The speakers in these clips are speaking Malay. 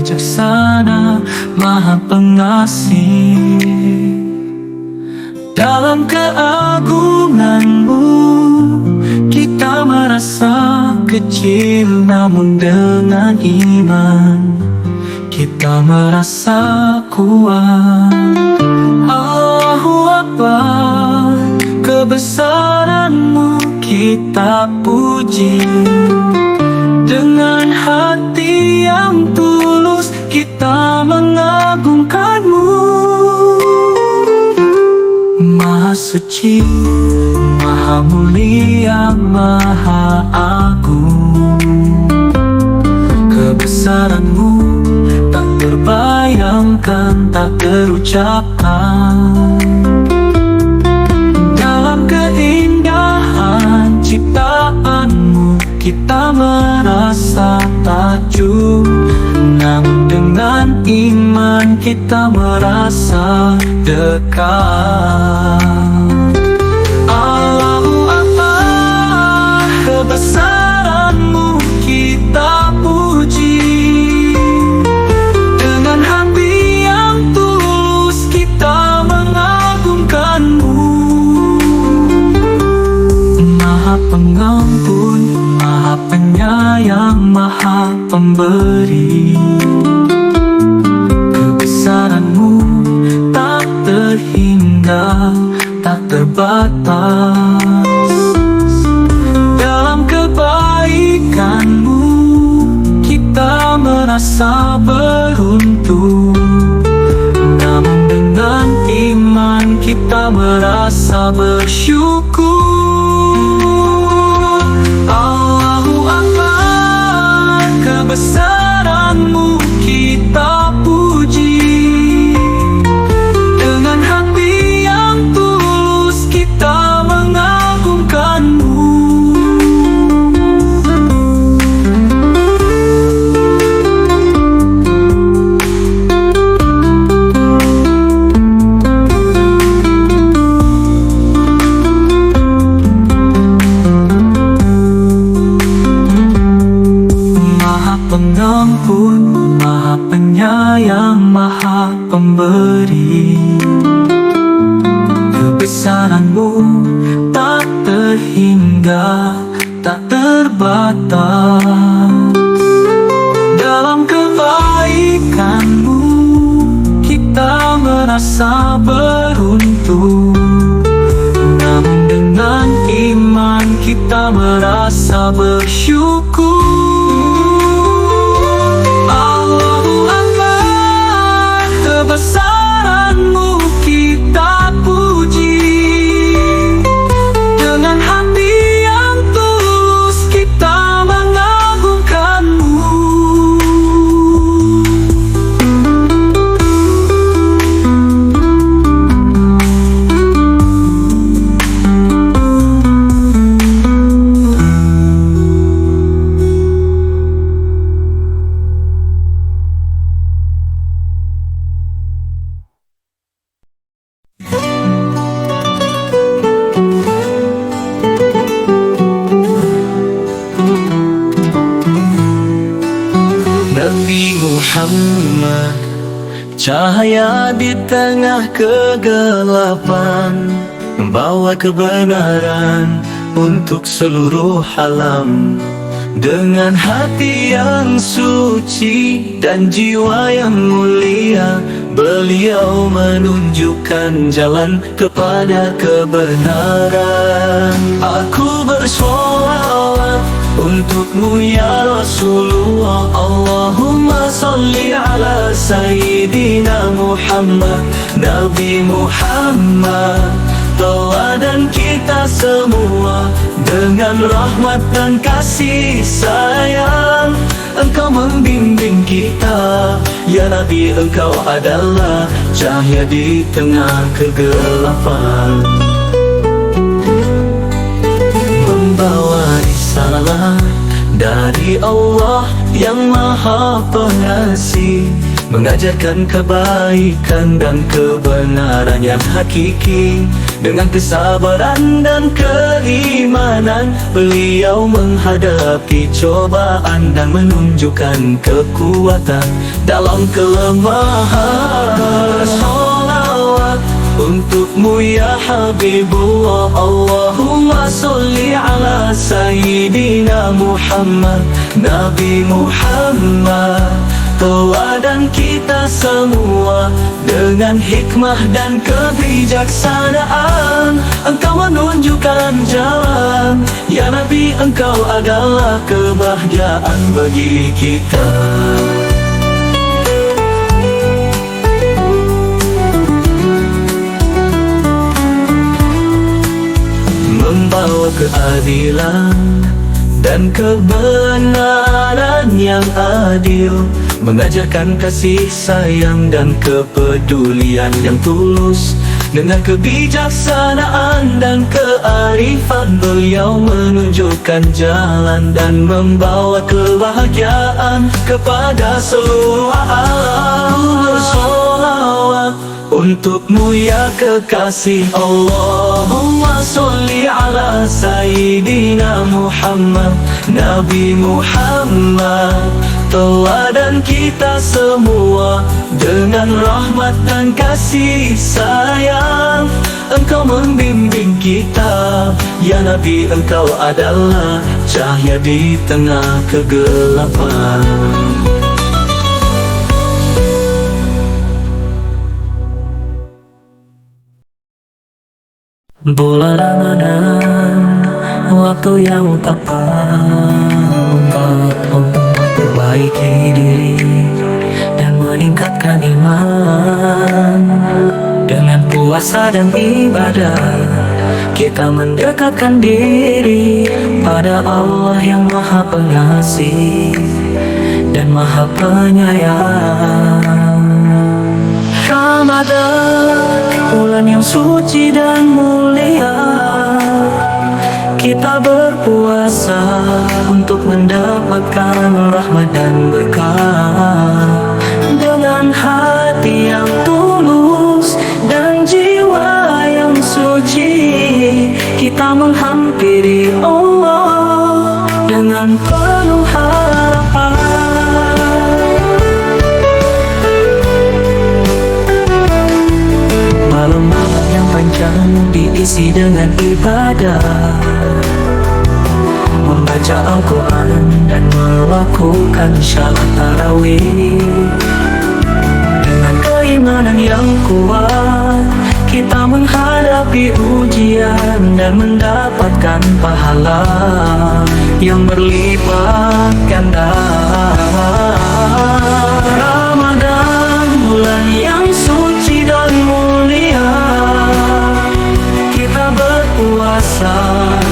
bijaksana, Maha Pengasih. Dalam keagungan-Mu kita merasa kecil, namun dengan iman kita merasa kuat. Allahu Akbar, kebesaran-Mu kita puji. Dengan hati yang tulus kita mengagungkan-Mu. Maha suci, maha mulia, maha agung. Kebesaran-Mu tak terbayangkan, tak terucapkan. Dalam keindahan ciptaan-Mu kita merasa takjub, namun dengan iman kita merasa dekat. Allahu Akbar, kebesaran-Mu kita puji. Dengan hati yang tulus kita mengagungkan-Mu. Maha Pengampun, Maha Penyayang, Maha Pemberi. Kebesaran-Mu tak terhingga, tak terbatas. Dalam kebaikan-Mu kita merasa beruntung, namun dengan iman kita merasa bersyukur. Allahu Akbar, kebesaran-Mu kita puji. Dengan hati yang tulus kita mengagungkan-Mu. Pengampun, Maha Penyayang, Maha Pemberi. Kebesaran-Mu tak terhingga, tak terbatas. Dalam kebaikan-Mu kita merasa beruntung, namun dengan iman kita merasa bersyukur. Kebesaran-Mu kita puji. Dengan hati yang tulus kita mengagungkan-Mu. Nabi Muhammad, cahaya di tengah kegelapan, membawa kebenaran untuk seluruh alam. Dengan hati yang suci dan jiwa yang mulia, beliau menunjukkan jalan kepada kebenaran. Aku bersolawat untukmu ya Rasulullah. Allahumma salli ala Sayyidina Muhammad. Nabi Muhammad, teladan kita semua. Dengan rahmat dan kasih sayang Engkau membimbing kita. Ya Nabi, Engkau adalah cahaya di tengah kegelapan, membawa risalah dari Allah yang Maha Pengasih. mengajarkan kebaikan dan kebenaran yang hakiki. Dengan kesabaran dan keimanan, beliau menghadapi cobaan dan menunjukkan kekuatan dalam kelemahan. Salawat untukmu ya Habibullah, Allahumma sholli ala Sayyidina Muhammad, Nabi Muhammad, teladan kita semua. Dengan hikmah dan kebijaksanaan, engkau menunjukkan jalan. Ya Nabi, engkau adalah kebahagiaan bagi kita. Membawa keadilan dan kebenaran yang adil, mengajarkan kasih sayang dan kepedulian yang tulus. Dengan kebijaksanaan dan kearifan, beliau menunjukkan jalan dan membawa kebahagiaan kepada seluruh alam. Salawat untukmu ya kekasih, Allahumma sholli ala Sayyidina Muhammad, Nabi Muhammad, teladan kita semua. Dengan rahmat dan kasih sayang, engkau membimbing kita. Ya Nabi, engkau adalah cahaya di tengah kegelapan. Bulan Ramadan, waktu yang tepat untuk memperbaiki diri dan meningkatkan iman. Dengan puasa dan ibadah, kita mendekatkan diri pada Allah yang Maha Pengasih dan Maha Penyayang. Ramadan, bulan yang suci dan mulia, kita berpuasa untuk mendapatkan rahmat dan berkah. Dengan hati yang tulus dan jiwa yang suci, kita menghampiri Allah dengan penuh harapan. Malam-malam yang panjang diisi dengan ibadah, membaca Al-Quran dan melakukan salat tarawih. Dengan keimanan yang kuat, kita menghadapi ujian dan mendapatkan pahala yang berlipat ganda. Ramadan, bulan yang suci dan mulia, kita berpuasa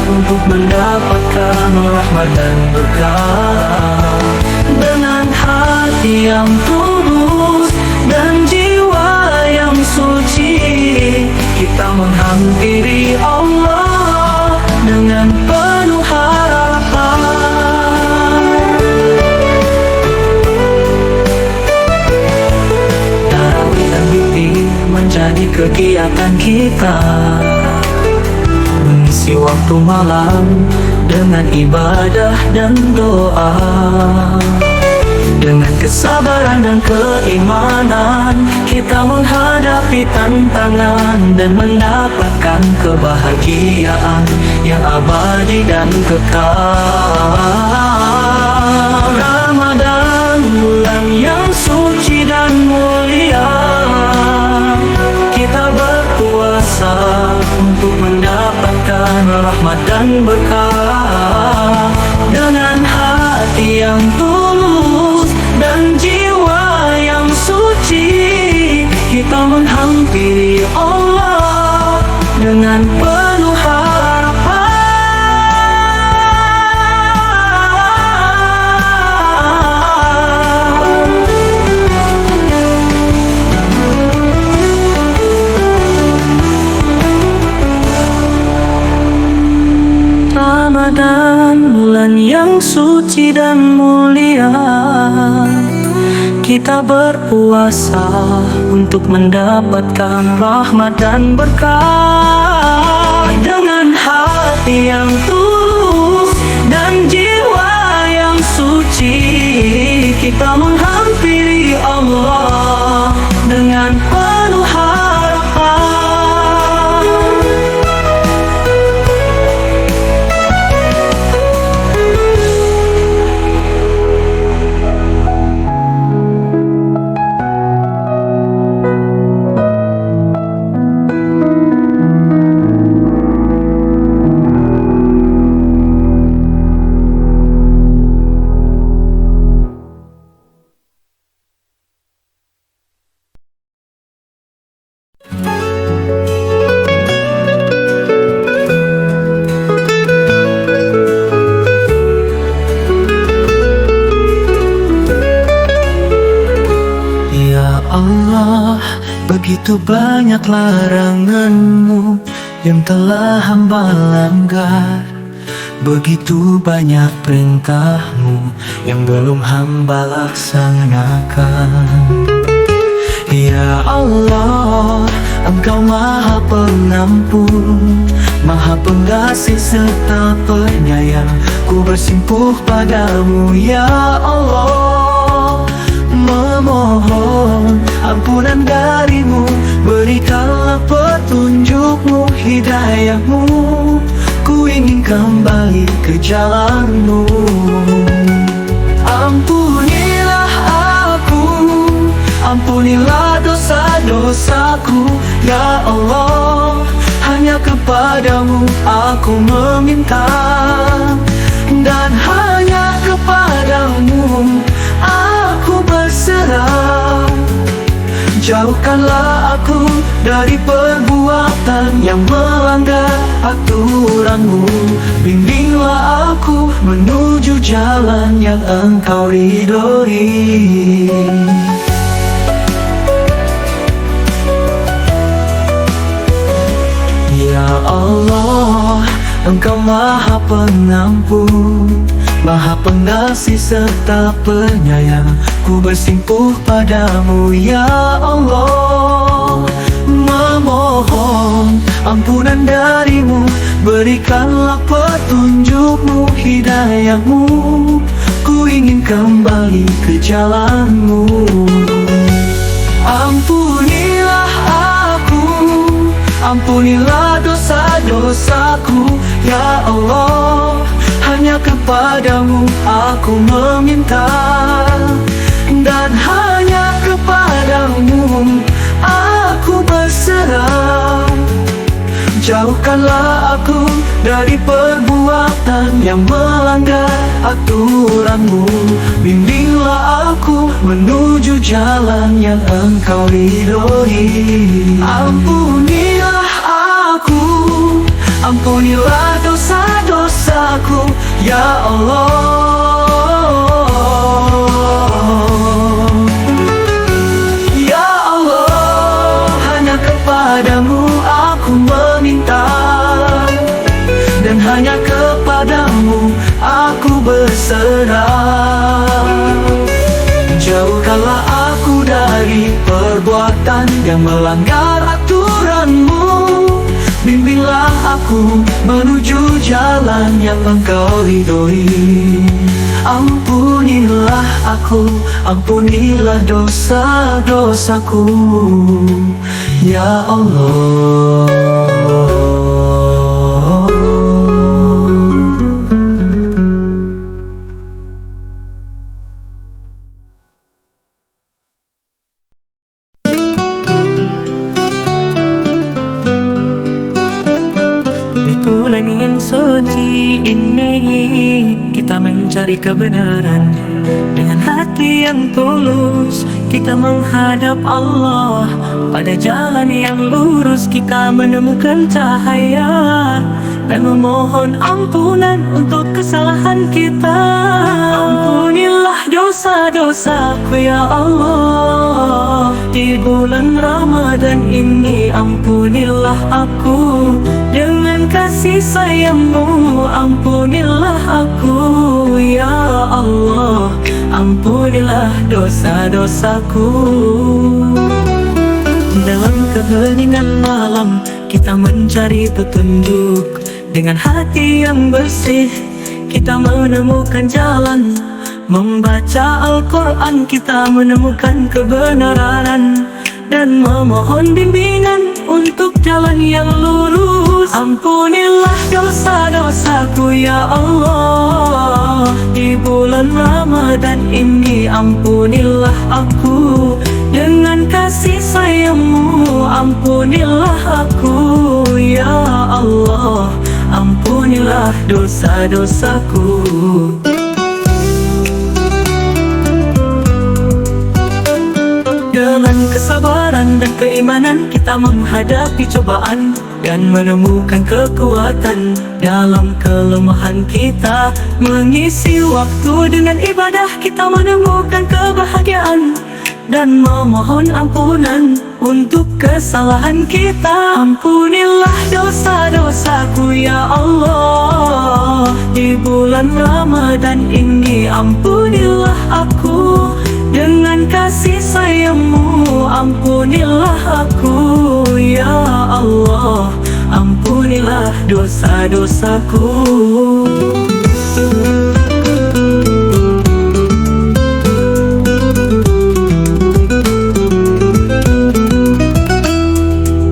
untuk mendapatkan rahmat dan berkah. Dengan hati yang tulus dan jiwa yang suci, kita menghampiri Allah dengan penuh harapan. Tarawih dan witir menjadi kegiatan kita, mengisi waktu malam dengan ibadah dan doa. Dengan kesabaran dan keimanan, kita menghadapi tantangan dan mendapatkan kebahagiaan yang abadi dan kekal. Ramadan, bulan yang suci dan mulia, kita berpuasa untuk mendapatkan rahmat dan berkah. Dengan hati yang tulus dan jiwa yang suci, kita menghampiri Allah dengan penuh harapan. Ramadan, bulan yang suci dan mulia, kita berpuasa untuk mendapatkan rahmat dan berkah. Dengan hati yang tulus dan jiwa yang suci, kita menghampiri Allah dengan penuh harapan. Allah, begitu banyak larangan-Mu yang telah hamba langgar. Begitu banyak perintah-Mu yang belum hamba laksanakan. Ya Allah, Engkau Maha Pengampun, Maha Pengasih serta penyayang. Ku bersimpuh padamu ya Allah, memohon ampunan darimu. Berikanlah petunjuk-Mu, hidayah-Mu. Ku ingin kembali ke jalan-Mu. Ampunilah aku, ampunilah dosa-dosaku ya Allah. Hanya kepadamu aku meminta, dan hanya kepadamu aku berserah. Jauhkanlah aku dari perbuatan yang melanggar aturan-Mu. Bimbinglah aku menuju jalan yang Engkau ridhoi. Ya Allah, Engkau Maha Pengampun, Maha Pengasih serta penyayang. Ku bersimpuh padamu ya Allah, memohon ampunan darimu. Berikanlah petunjuk-Mu, hidayah-Mu. Ku ingin kembali ke jalan-Mu. Ampunilah aku, ampunilah dosa-dosaku ya Allah. Hanya kepadamu aku meminta, dan hanya kepadamu aku berserah. Jauhkanlah aku dari perbuatan yang melanggar aturan-Mu. Bimbinglah aku menuju jalan yang Engkau ridhoi. Ampunilah aku, ampunilah dosa-dosaku ya Allah. Ya Allah, hanya kepadamu aku meminta, dan hanya kepadamu aku berserah. Jauhkanlah aku dari perbuatan yang melanggar aturan-Mu. Bimbinglah aku menuju jalan yang Engkau ridhoi. Ampunilah aku, ampunilah dosa-dosaku ya Allah. Bulan yang suci ini kita mencari kebenaran. Dengan hati yang tulus kita menghadap Allah. Pada jalan yang lurus kita menemukan cahaya, dan memohon ampunan untuk kesalahan kita. Ampunilah dosa-dosaku ya Allah. Di bulan Ramadan ini ampunilah aku dengan kasih kasih sayang-Mu, ampunilah aku, ya Allah, ampunilah dosa-dosaku. Dalam keheningan malam kita mencari petunjuk, dengan hati yang bersih kita menemukan jalan. Membaca Al-Quran kita menemukan kebenaran, dan memohon bimbingan untuk jalan yang lurus. Ampunilah dosa-dosaku, ya Allah, di bulan Ramadan ini ampunilah aku. Dengan kasih sayang-Mu, ampunilah aku, ya Allah, ampunilah dosa-dosaku. Dengan kesabaran dan keimanan kita menghadapi cobaan dan menemukan kekuatan dalam kelemahan kita. Mengisi waktu dengan ibadah kita menemukan kebahagiaan, dan memohon ampunan untuk kesalahan kita. Ampunilah dosa-dosaku, ya Allah, di bulan Ramadan ini ampunilah aku. Dengan kasih sayang-Mu, ampunilah aku, ya Allah, ampunilah dosa-dosaku.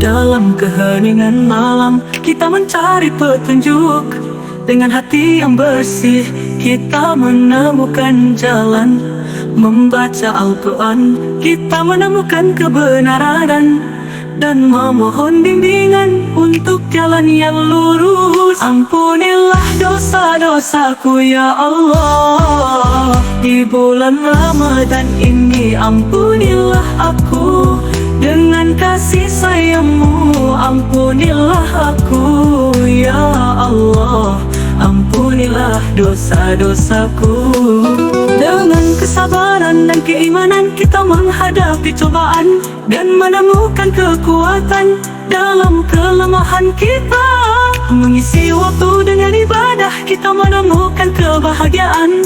Dalam keheningan malam kita mencari petunjuk, dengan hati yang bersih kita menemukan jalan. Membaca Al-Quran kita menemukan kebenaran, dan memohon bimbingan untuk jalan yang lurus. Ampunilah dosa-dosaku, ya Allah, di bulan Ramadan ini ampunilah aku. Dengan kasih sayang-Mu, ampunilah aku, ya Allah, ampunilah dosa-dosaku. Dengan kesabaran dan keimanan kita menghadapi cobaan dan menemukan kekuatan dalam kelemahan kita. Mengisi waktu dengan ibadah kita menemukan kebahagiaan,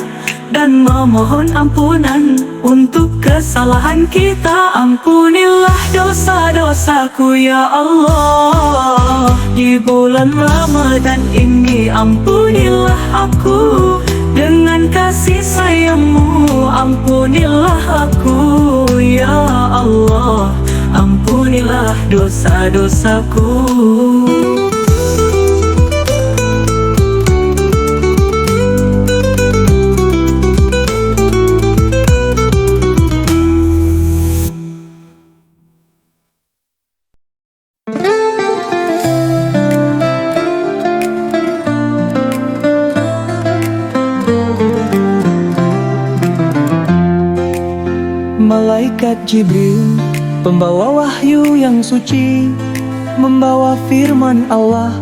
dan memohon ampunan untuk kesalahan kita. Ampunilah dosa-dosaku, ya Allah, di bulan Ramadan ini ampunilah aku. Dengan kasih sayang-Mu, ampunilah aku, ya Allah, ampunilah dosa-dosaku. Malaikat Jibril, pembawa wahyu yang suci, membawa firman Allah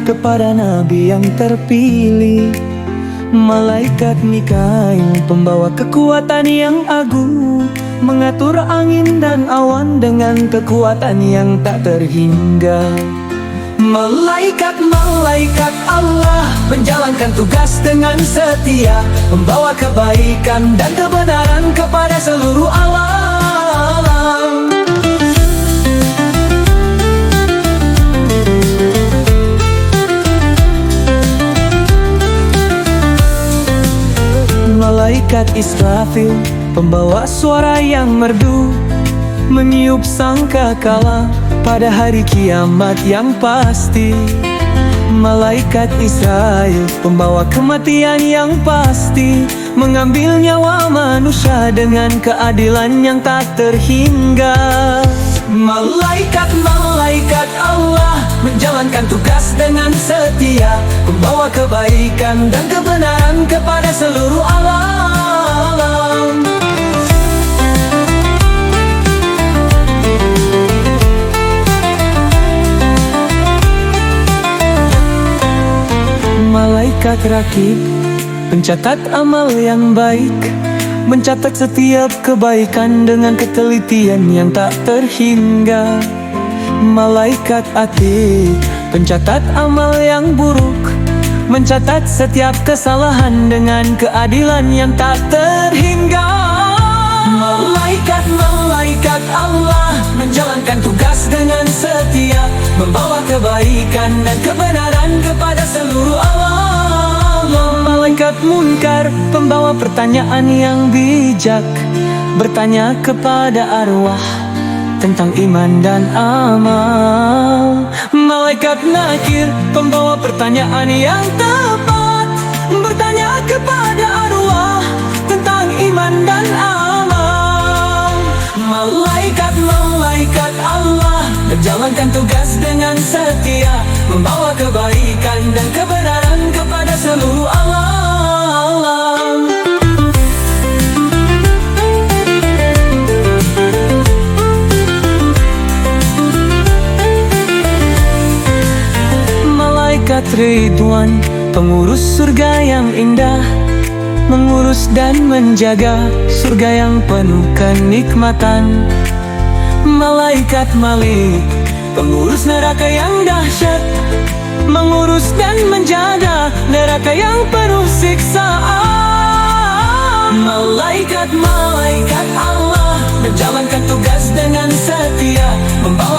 kepada Nabi yang terpilih. Malaikat Mikail, pembawa kekuatan yang agung, mengatur angin dan awan dengan kekuatan yang tak terhingga. Malaikat-malaikat Allah menjalankan tugas dengan setia, membawa kebaikan dan kebenaran kepada seluruh alam. Malaikat Israfil, pembawa suara yang merdu, meniup sangkakala pada hari kiamat yang pasti. Malaikat Israel, pembawa kematian yang pasti, mengambil nyawa manusia dengan keadilan yang tak terhingga. Malaikat-malaikat Allah menjalankan tugas dengan setia, membawa kebaikan dan kebenaran kepada seluruh alam. Malaikat Rakib, pencatat amal yang baik, mencatat setiap kebaikan dengan ketelitian yang tak terhingga. Malaikat Atid, pencatat amal yang buruk, mencatat setiap kesalahan dengan keadilan yang tak terhingga. Malaikat Allah menjalankan tugas dengan setia, membawa kebaikan dan kebenaran kepada seluruh alam. Malaikat munkar, pembawa pertanyaan yang bijak, bertanya kepada arwah tentang iman dan amal. Malaikat nakir, pembawa pertanyaan yang tepat, bertanya kepada arwah tentang iman dan amal. Malaikat Allah menjalankan tugas dengan setia, membawa kebaikan dan kebenaran kepada seluruh alam. Malaikat Ridwan, pengurus surga yang indah, mengurus dan menjaga surga yang penuh kenikmatan. Malaikat Malik, pengurus neraka yang dahsyat, mengurus dan menjaga neraka yang penuh siksaan. Malaikat Allah menjalankan tugas dengan setia, membawa